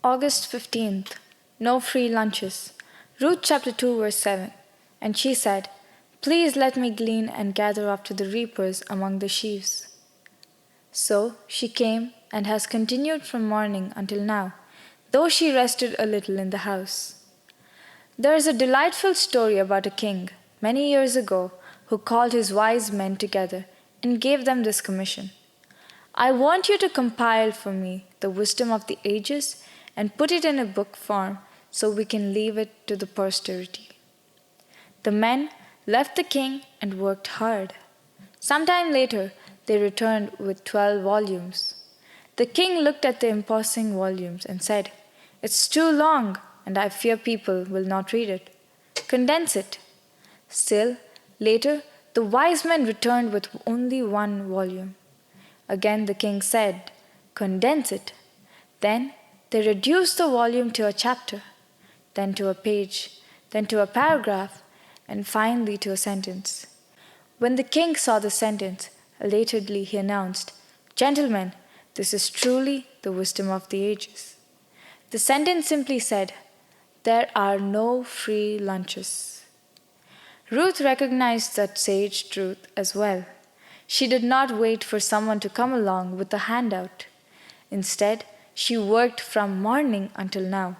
August 15th. No free lunches. Ruth Chapter 2 verse 7. And she said, "Please let me glean and gather after the reapers among the sheaves." So she came and has continued from morning until now, though she rested a little in the house. There is a delightful story about a king, many years ago, who called his wise men together and gave them this commission: "I want you to compile for me the wisdom of the ages and put it in a book form so we can leave it to the posterity." The men left the king and worked hard. Some time later, they returned with 12 volumes. The king looked at the imposing volumes and said, "It's too long, and I fear people will not read it. Condense it." Still, later, the wise men returned with only one volume. Again the king said, "Condense it." Then they reduced the volume to a chapter, then to a page, then to a paragraph, and finally to a sentence. When the king saw the sentence, elatedly he announced, "Gentlemen, this is truly the wisdom of the ages." The sentence simply said, "There are no free lunches." Ruth recognized that sage truth as well. She did not wait for someone to come along with a handout. Instead, she worked from morning until now.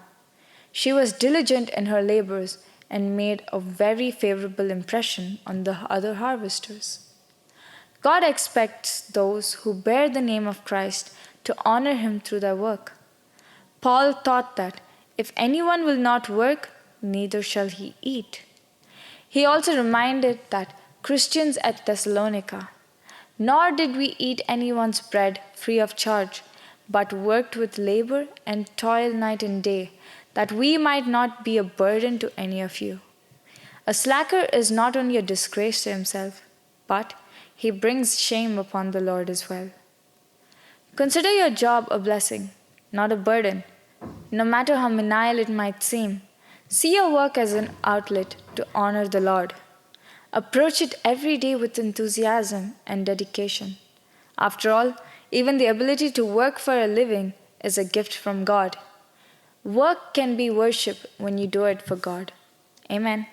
She was diligent in her labors and made a very favorable impression on the other harvesters. God expects those who bear the name of Christ to honor him through their work. Paul taught that if anyone will not work, neither shall he eat. He also reminded that Christians at Thessalonica, "Nor did we eat anyone's bread free of charge, but worked with labor and toil night and day, that we might not be a burden to any of you." A slacker is not only a disgrace to himself, but he brings shame upon the Lord as well. Consider your job a blessing, not a burden, no matter how menial it might seem. See your work as an outlet to honor the Lord. Approach it every day with enthusiasm and dedication. After all, even the ability to work for a living is a gift from God. Work can be worship when you do it for God. Amen.